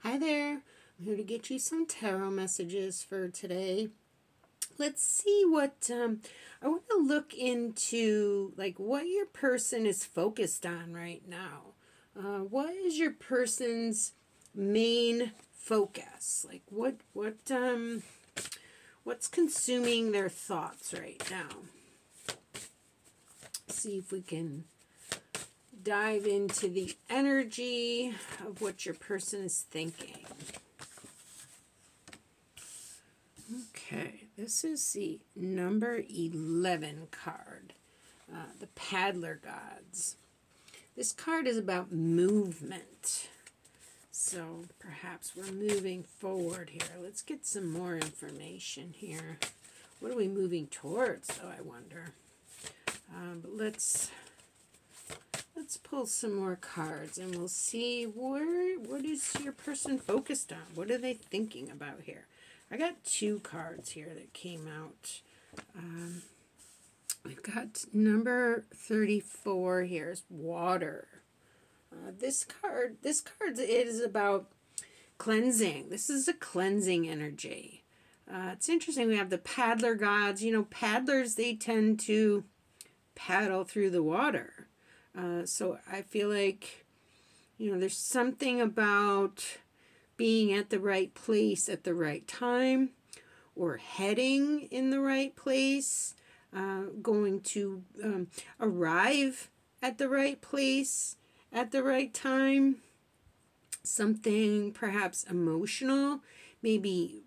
Hi there, I'm here to get you some tarot messages for today. Let's see what, I want to look into, like, what your person is focused on right now. What is your person's main focus? Like, what's consuming their thoughts right now? See if we can dive into the energy of what your person is thinking. Okay, this is the number 11 card, the Paddler Gods. This card is about movement. So perhaps we're moving forward here. Let's get some more information here. What are we moving towards, though, I wonder? But let's pull some more cards and we'll see what is your person focused on? What are they thinking about here? I got two cards here that came out. We've got number 34 here is water. This card it is about cleansing. This is a cleansing energy. It's interesting. We have the paddler gods. You know, paddlers, they tend to paddle through the water. So I feel like, you know, there's something about being at the right place at the right time, or heading in the right place, going to arrive at the right place at the right time. Something perhaps emotional, maybe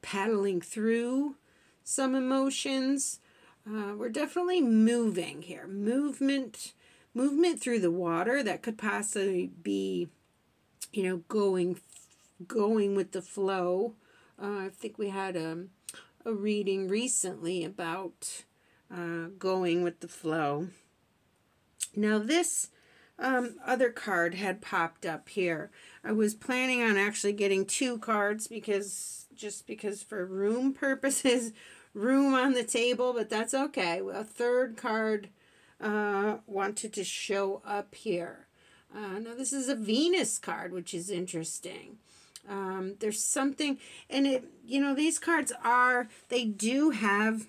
paddling through some emotions. We're definitely moving here. Movement through the water. That could possibly be, you know, going with the flow. I think we had a reading recently about going with the flow. Now this other card had popped up here. I was planning on actually getting two cards because for room purposes, room on the table, but that's okay. A third card wanted to show up here. Now this is a Venus card, which is interesting. There's something, and it, you know, these cards do have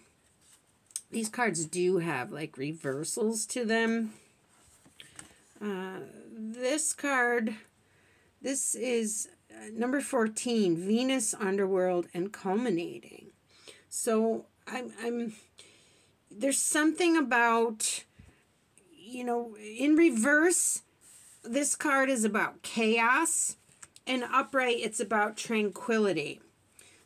like reversals to them. This card, this is number 14, Venus, Underworld, and Culminating. So there's something about, you know, in reverse, this card is about chaos, and upright, it's about tranquility.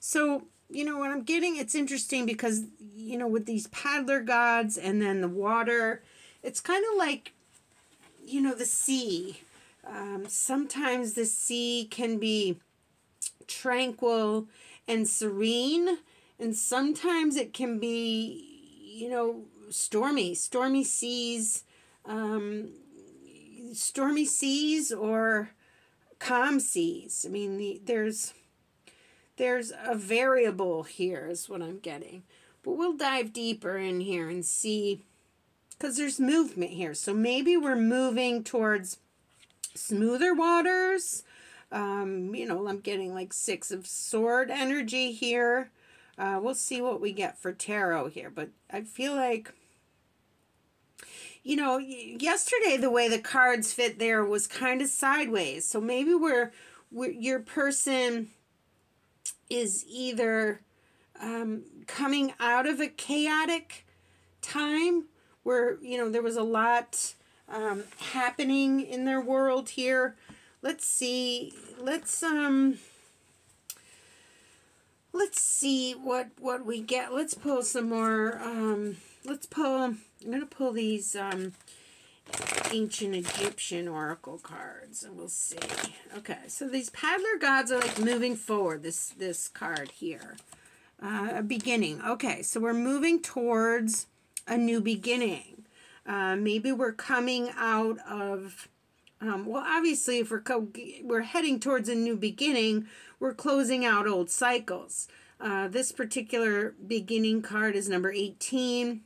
So, you know, what I'm getting, it's interesting because, you know, with these paddler gods and then the water, it's kind of like, you know, the sea. Sometimes the sea can be tranquil and serene, and sometimes it can be, you know, stormy seas, or calm seas. I mean, there's a variable here is what I'm getting. But we'll dive deeper in here and see, because there's movement here. So maybe we're moving towards smoother waters. You know, I'm getting like 6 of Sword energy here. We'll see what we get for tarot here. But I feel like, you know, yesterday the way the cards fit there was kind of sideways. So maybe your person is either coming out of a chaotic time where, you know, there was a lot happening in their world here. Let's see. Let's see what we get. Let's pull some more. I'm going to pull these ancient Egyptian oracle cards, and we'll see. Okay, so these paddler gods are like moving forward. This card here, a beginning. Okay, so we're moving towards a new beginning. Maybe we're coming out of. Well, obviously, if we're heading towards a new beginning, we're closing out old cycles. This particular beginning card is number 18.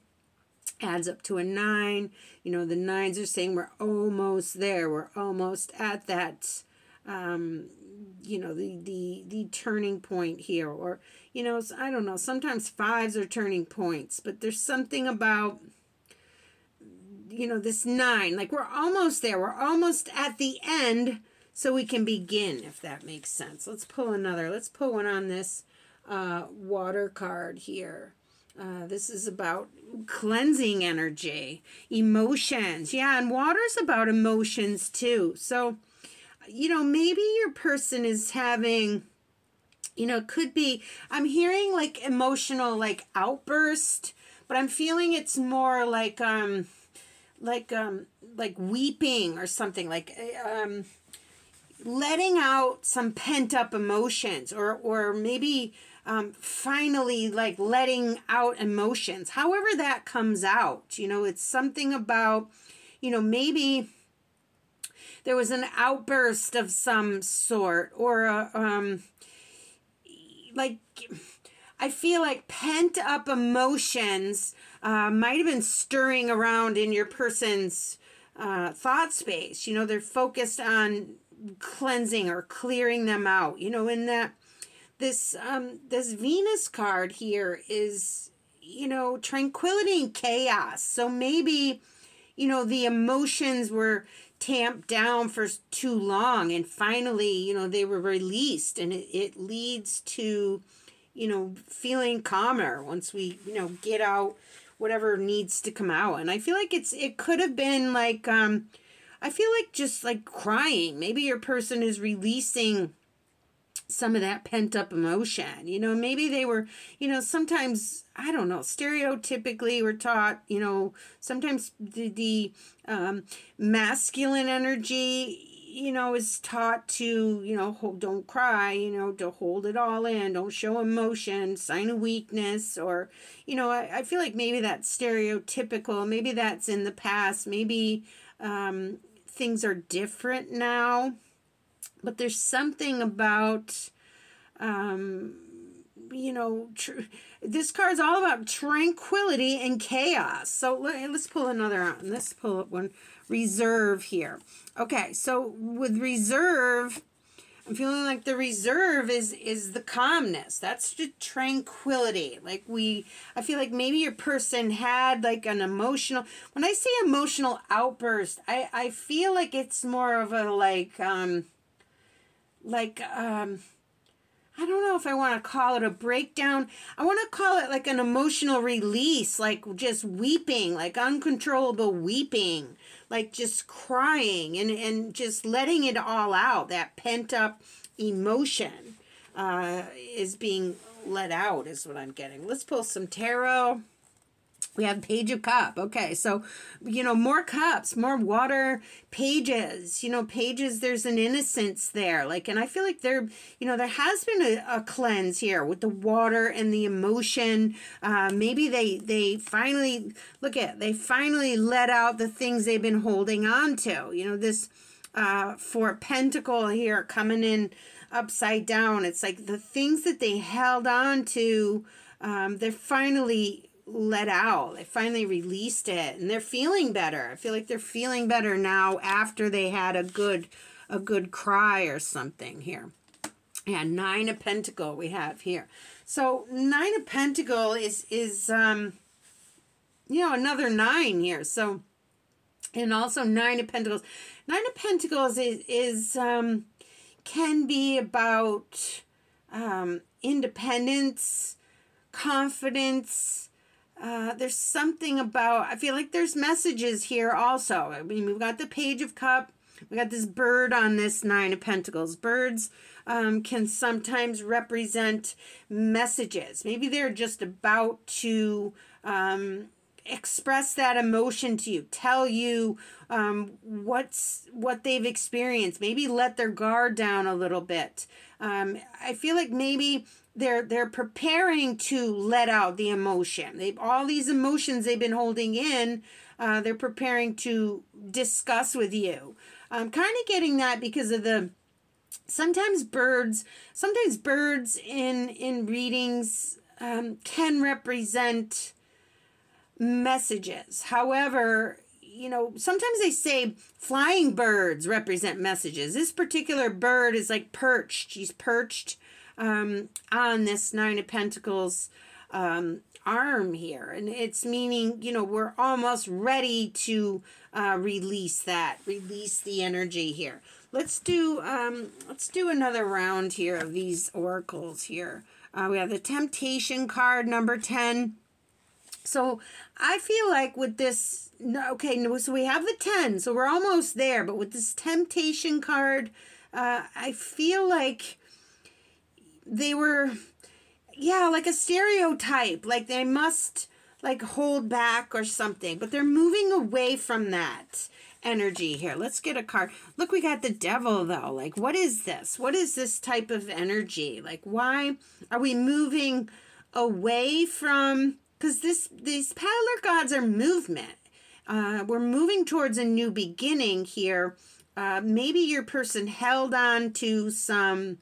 Adds up to a 9. You know, the 9s are saying we're almost there. We're almost at that you know, the turning point here, or, you know, I don't know, sometimes fives are turning points, but there's something about, you know, this 9, like we're almost there, we're almost at the end, so we can begin, if that makes sense. Let's pull another, let's put one on this water card here. This is about cleansing energy, emotions. Yeah, and water's about emotions too. So, you know, maybe your person is having, you know, it could be, I'm hearing like emotional, like outburst, but I'm feeling it's more like weeping or something, like letting out some pent up emotions, or maybe finally like letting out emotions, however that comes out. You know, it's something about, you know, maybe there was an outburst of some sort, or like, I feel like pent up emotions might have been stirring around in your person's thought space. You know, they're focused on cleansing or clearing them out. You know, in that this Venus card here is, you know, tranquility and chaos. So maybe, you know, the emotions were tamped down for too long, and finally, you know, they were released, and it leads to, you know, feeling calmer once we, you know, get out whatever needs to come out. And I feel like it could have been like, I feel like just like crying. Maybe your person is releasing some of that pent up emotion. You know, maybe they were, you know, sometimes, I don't know, stereotypically we're taught, you know, sometimes the masculine energy, you know, is taught to, you know, don't cry, you know, to hold it all in, don't show emotion, sign of weakness, or, you know, I feel like maybe that's stereotypical, maybe that's in the past, maybe things are different now, but there's something about, you know, this card's all about tranquility and chaos. So let's pull another out. Let's pull up one. Reserve here. Okay, so with reserve, I'm feeling like the reserve is the calmness. That's the tranquility. Like I feel like maybe your person had like an emotional, when I say emotional outburst, I feel like it's more of a I don't know if I want to call it a breakdown. I want to call it like an emotional release, like just weeping, like uncontrollable weeping, like just crying and just letting it all out. That pent up emotion is being let out is what I'm getting. Let's pull some tarot. We have Page of Cup. Okay, so, you know, more cups, more water, pages. You know, pages, there's an innocence there. Like, and I feel like there, you know, there has been a cleanse here with the water and the emotion. Maybe they finally, they finally let out the things they've been holding on to. You know, this Four Pentacle here coming in upside down. It's like the things that they held on to, they're finally let out. They finally released it, and they're feeling better. I feel like they're feeling better now after they had a good cry or something here. Yeah, Nine of Pentacle we have here. So Nine of Pentacle is you know, another 9 here. So, and also Nine of Pentacles. Nine of Pentacles is can be about independence, confidence. There's something about, I feel like there's messages here also. I mean, we've got the Page of Cup. We got this bird on this Nine of Pentacles. Birds can sometimes represent messages. Maybe they're just about to express that emotion to you, tell you what they've experienced. Maybe let their guard down a little bit. I feel like maybe they're preparing to let out the emotion. All these emotions they've been holding in, they're preparing to discuss with you. I'm kind of getting that because of the sometimes birds in readings can represent messages. However, sometimes they say flying birds represent messages. This particular bird is like perched. She's perched on this Nine of Pentacles arm here. And it's meaning, we're almost ready to release the energy here. Let's do another round here of these oracles here. We have the Temptation card, number 10. So I feel like with this, so we have the 10, so we're almost there. But with this Temptation card, I feel like they were, like a stereotype. Like they must like hold back or something. But they're moving away from that energy here. Let's get a card. Look, we got the Devil though. Like, what is this? What is this type of energy? Like, why are we moving away from... Because these paddler gods are movement. We're moving towards a new beginning here. Maybe your person held on to some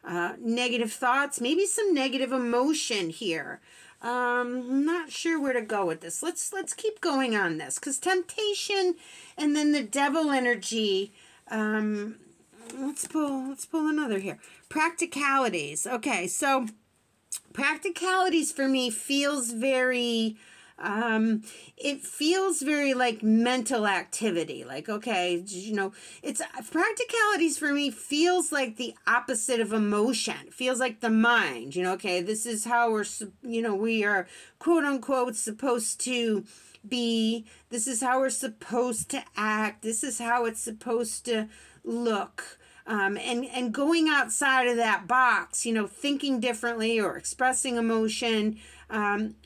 negative thoughts, maybe some negative emotion here. I'm not sure where to go with this. Let's keep going on this, because temptation and then the Devil energy. Let's pull another here. Practicalities. Okay, so practicalities for me feels very, it feels very like mental activity. Like, okay, it's practicalities for me feels like the opposite of emotion. It feels like the mind, okay, this is how we're, we are quote unquote supposed to be. This is how we're supposed to act. This is how it's supposed to look. And going outside of that box, thinking differently or expressing emotion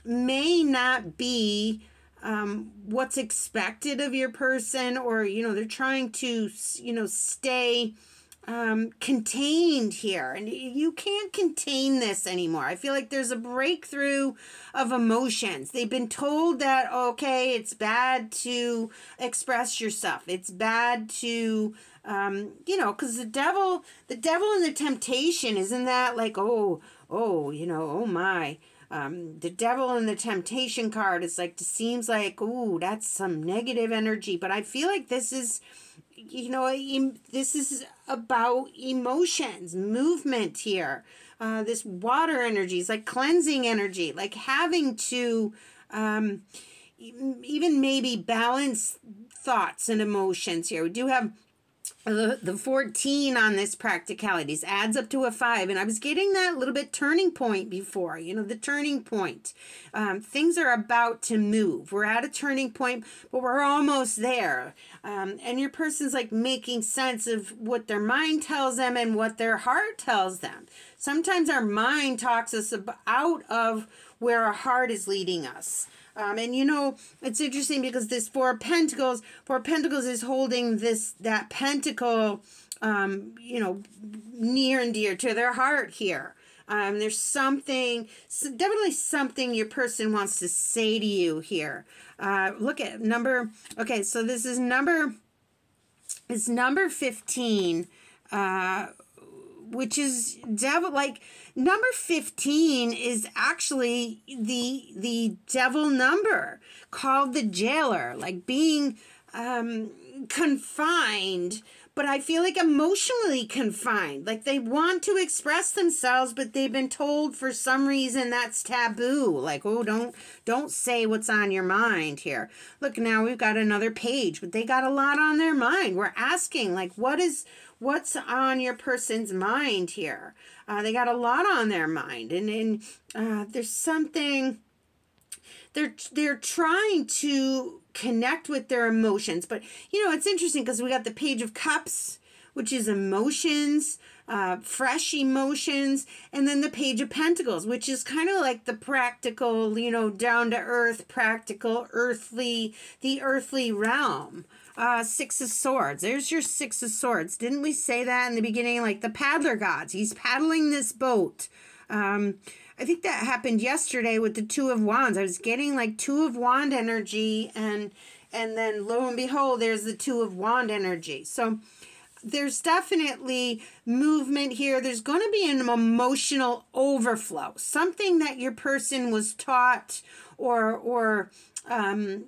may not be what's expected of your person, or, they're trying to, stay contained here. And you can't contain this anymore. I feel like there's a breakthrough of emotions. They've been told that, okay, it's bad to express yourself. It's bad to... because the devil and the temptation, isn't that like, oh my, the Devil and the Temptation card is like, it seems like, oh, that's some negative energy. But I feel like this is, this is about emotions, movement here. This water energy is like cleansing energy, like having to, even maybe balance thoughts and emotions here. We do have the 14 on this practicalities, adds up to a 5. And I was getting that little bit turning point before, the turning point. Things are about to move. We're at a turning point, but we're almost there. And your person's like making sense of what their mind tells them and what their heart tells them. Sometimes our mind talks us out of where our heart is leading us. And it's interesting because this Four of Pentacles is holding that pentacle, near and dear to their heart here. There's definitely something your person wants to say to you here. Look at number, okay, so this is number 15, which is devil, like, number 15 is actually the devil number, called the jailer, like being confined, but I feel like emotionally confined. Like they want to express themselves, but they've been told for some reason that's taboo. Like, oh, don't say what's on your mind here. Look, now we've got another page, but they got a lot on their mind. We're asking, like, what's on your person's mind here? They got a lot on their mind, and there's something. They're trying to connect with their emotions, but it's interesting because we got the Page of Cups, which is emotions, fresh emotions, and then the Page of Pentacles, which is kind of like the practical, down to earth, practical, the earthly realm. Six of Swords. There's your Six of Swords. Didn't we say that in the beginning? Like the paddler gods. He's paddling this boat. I think that happened yesterday with the Two of Wands. I was getting like Two of Wand energy, and then lo and behold, there's the Two of Wand energy. So there's definitely movement here. There's going to be an emotional overflow. Something that your person was taught or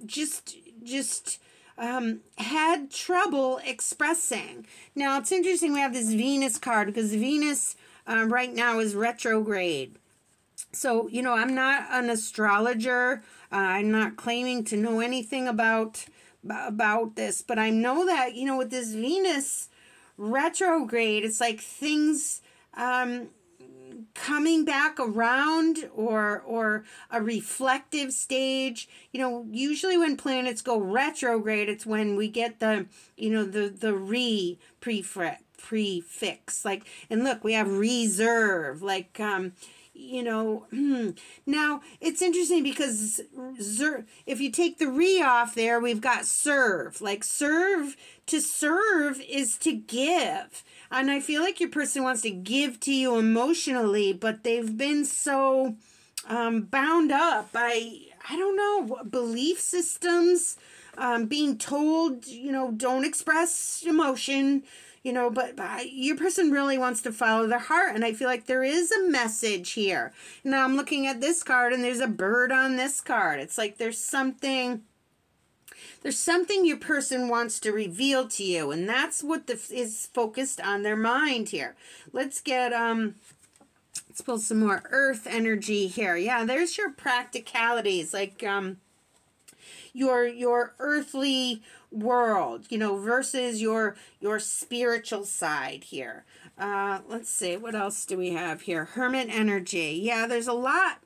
just had trouble expressing. Now, it's interesting we have this Venus card because Venus right now is retrograde. So, you know, I'm not an astrologer. I'm not claiming to know anything about this, but I know that, you know, with this Venus retrograde, it's like things coming back around or a reflective stage. You know, usually when planets go retrograde, it's when we get the, you know, the prefix. Like, and look, we have reserve, like, you know, now it's interesting because if you take the re off there, we've got serve. Like serve, to serve is to give. And I feel like your person wants to give to you emotionally, but they've been so bound up by, I don't know, belief systems, being told, you know, don't express emotion. You know, but your person really wants to follow their heart. And I feel like there is a message here. Now I'm looking at this card and there's a bird on this card. It's like there's something your person wants to reveal to you. And that's what is focused on their mind here. Let's get, let's pull some more earth energy here. Yeah, there's your practicalities. Like, your earthly world, you know, versus your spiritual side here. Let's see, what else do we have here? Hermit energy. Yeah, there's a lot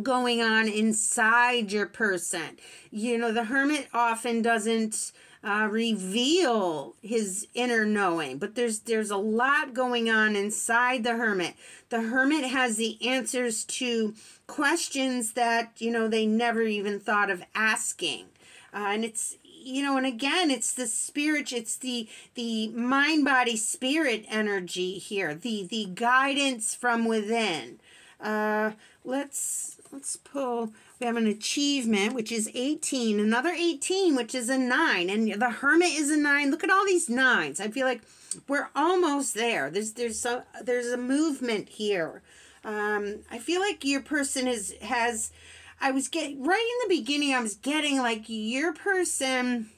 going on inside your person. You know, the hermit often doesn't reveal his inner knowing, but there's a lot going on inside the hermit. The hermit has the answers to questions that, you know, they never even thought of asking. And it's, you know, and again, it's the spirit, it's the mind, body, spirit energy here, the guidance from within. Let's pull, we have an achievement, which is 18, another 18, which is a 9, and the hermit is a 9. Look at all these 9s. I feel like we're almost there. There's a movement here. I feel like your person has I was getting, right in the beginning, I was getting like your person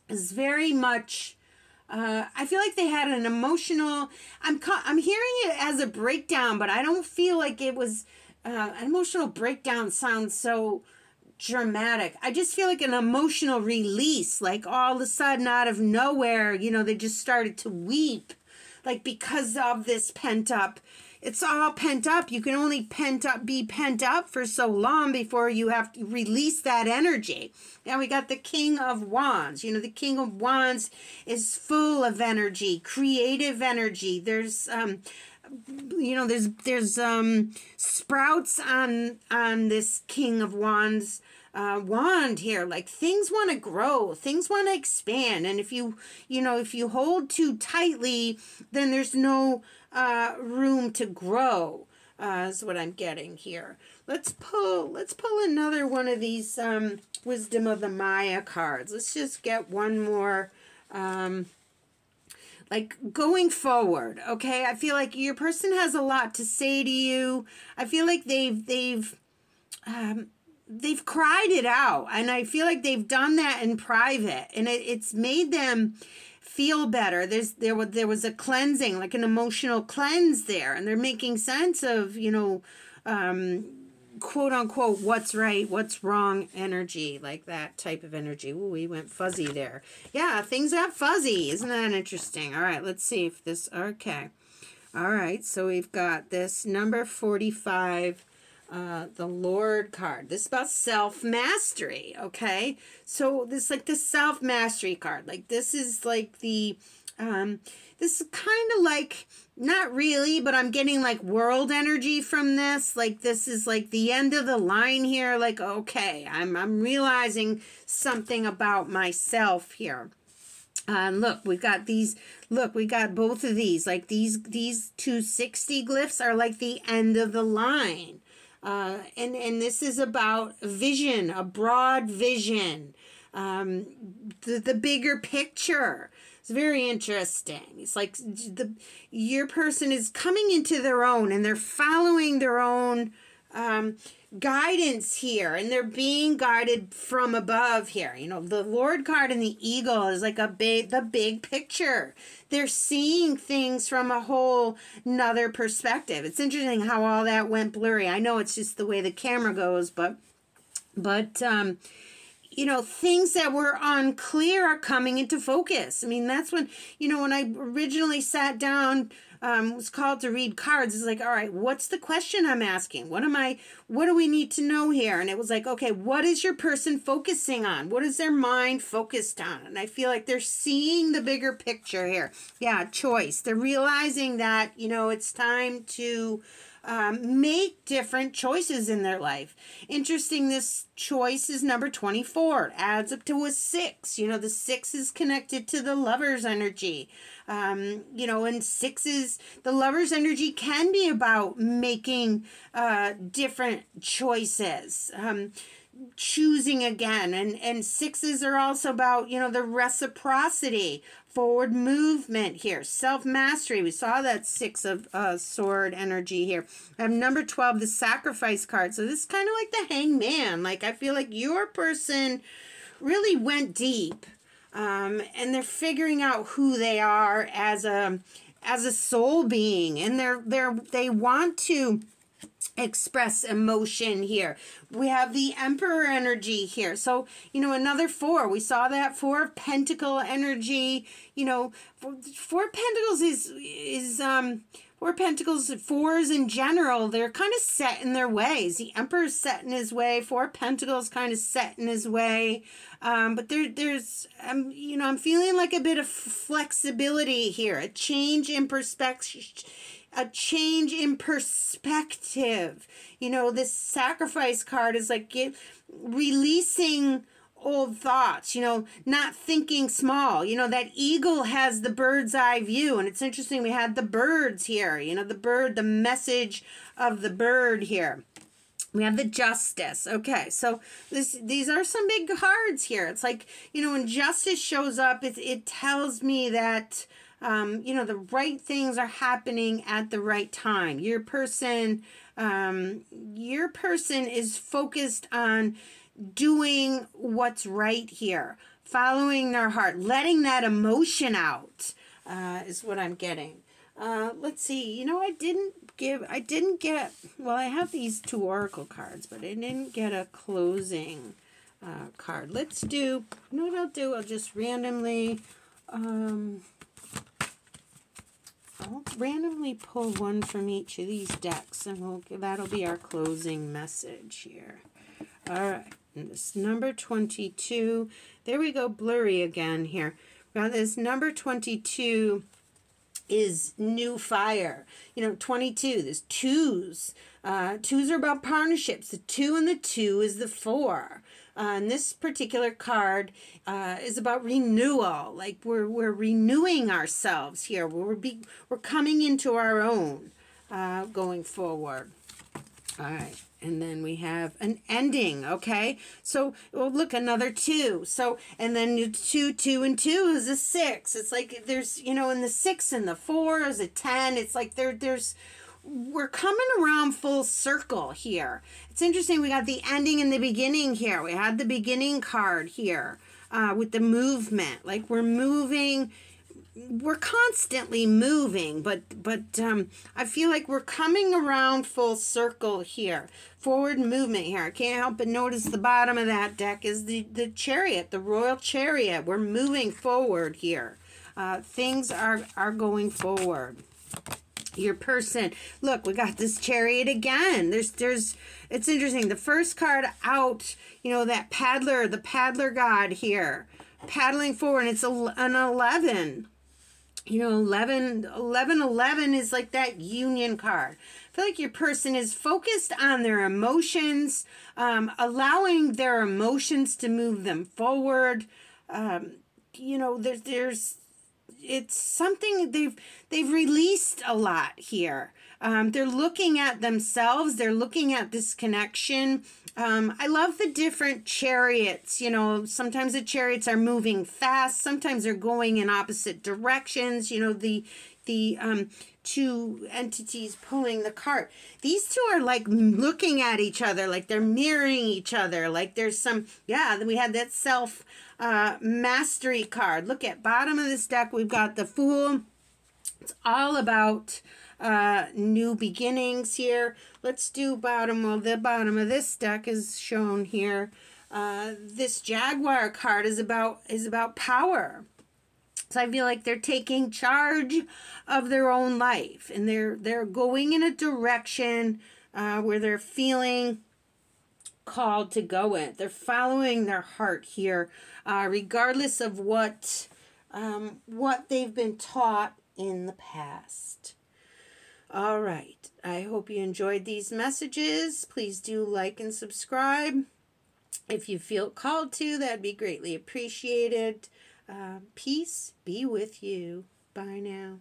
is very much, I feel like they had an emotional, I'm hearing it as a breakdown, but I don't feel like it was, an emotional breakdown sounds so dramatic. I just feel like an emotional release, like all of a sudden out of nowhere, you know, they just started to weep, like because of this pent up. It's all pent up. You can only be pent up for so long before you have to release that energy. Now we got the King of Wands. You know, the King of Wands is full of energy, creative energy. There's, you know, there's sprouts on this King of Wands wand here. Like things want to grow, things want to expand, and if you hold too tightly, then there's no room to grow. Is what I'm getting here. Let's pull another one of these Wisdom of the Maya cards. Let's just get one more. Like going forward, okay? I feel like your person has a lot to say to you. I feel like they've cried it out, and I feel like they've done that in private, and it's made them feel better. There was a cleansing, like an emotional cleanse there, and they're making sense of, you know, quote unquote, what's right, what's wrong energy, like that type of energy. Ooh, we went fuzzy there. Yeah, things got fuzzy. Isn't that interesting? All right, let's see if this, okay. All right, so we've got this number 45, the Lord card. This is about self-mastery, okay? So this, like the self-mastery card, like this is like the, this is kind of like, not really, but I'm getting like world energy from this. Like this is like the end of the line here. Like, okay, I'm realizing something about myself here. Look, we got these, look, we got both of these. Like these 260 glyphs are like the end of the line. And this is about vision, a broad vision, the bigger picture. It's very interesting. It's like your person is coming into their own, and they're following their own guidance here, and they're being guided from above here. You know, the Lord card and the eagle is like the big picture. They're seeing things from a whole nother perspective. It's interesting how all that went blurry. I know it's just the way the camera goes, but you know, things that were unclear are coming into focus. I mean, that's when, you know, when I originally sat down, was called to read cards, it's like, all right, what's the question I'm asking? What do we need to know here? And it was like, okay, what is your person focusing on? What is their mind focused on? And I feel like they're seeing the bigger picture here. Yeah, choice. They're realizing that, you know, it's time to make different choices in their life. Interesting, this choice is number 24. It adds up to a 6. You know, the 6 is connected to the lover's energy. You know, and 6 the lover's energy can be about making different choices. Choosing again, and 6s are also about, you know, the reciprocity, forward movement here, self-mastery. We saw that 6 of sword energy here. I have number 12, the sacrifice card. So this is kind of like the hangman. Like, I feel like your person really went deep, and they're figuring out who they are as a soul being, and they want to express emotion here. We have the Emperor energy here. So, you know, another 4. We saw that 4 of Pentacle energy. You know, 4 Pentacles is 4 Pentacles, 4s in general, they're kind of set in their ways. The Emperor's set in his way. 4 Pentacles kind of set in his way. But there's, you know, I'm feeling like a bit of flexibility here, a change in perspective. A change in perspective. You know, this sacrifice card is like releasing old thoughts, you know, not thinking small. You know, that eagle has the bird's eye view, and it's interesting, we had the birds here, you know, the bird, the message of the bird here. We have the justice. Okay, so these are some big cards here. It's like, you know, when justice shows up, it tells me that you know, the right things are happening at the right time. Your person is focused on doing what's right here, following their heart, letting that emotion out, is what I'm getting. Let's see, you know, I didn't get, well, I have these 2 oracle cards, but I didn't get a closing card. Let's do, you know what I'll do? I'll just randomly, I'll randomly pull one from each of these decks, and that'll be our closing message here. All right, and this number 22, there we go, blurry again here. Now this number 22 is new fire. You know, 22, there's 2s. 2s are about partnerships. The 2 and the 2 is the 4. And this particular card is about renewal. Like we're renewing ourselves here. We're coming into our own going forward. All right. And then we have an ending, okay? So, well, look, another 2. So, and then 2, 2, and 2 is a 6. It's like there's, you know, in the 6 and the 4 is a 10. It's like we're coming around full circle here. It's interesting. We got the ending and the beginning here. We had the beginning card here with the movement. Like we're moving. We're constantly moving, but I feel like we're coming around full circle here. Forward movement here. I can't help but notice the bottom of that deck is the chariot, the royal chariot. We're moving forward here. Things are going forward. Your person, look, we got this chariot again. There's it's interesting. The first card out, you know, that paddler, the paddler god here, paddling forward, and it's an 11. You know, 11 is like that union card. I feel like your person is focused on their emotions, allowing their emotions to move them forward. You know, it's something they've released a lot here. They're looking at themselves. They're looking at this connection. I love the different chariots. You know, sometimes the chariots are moving fast. Sometimes they're going in opposite directions. You know, the the two entities pulling the cart. These two are like looking at each other, like they're mirroring each other, like there's some, yeah, then we had that self mastery card. Look at bottom of this deck, we've got the Fool. It's all about new beginnings here. Let's do bottom. Well, the bottom of this deck is shown here. This Jaguar card is about power. So I feel like they're taking charge of their own life, and they're going in a direction where they're feeling called to go in. They're following their heart here, regardless of what they've been taught in the past. All right. I hope you enjoyed these messages. Please do like and subscribe. If you feel called to, that'd be greatly appreciated. Peace be with you. Bye now.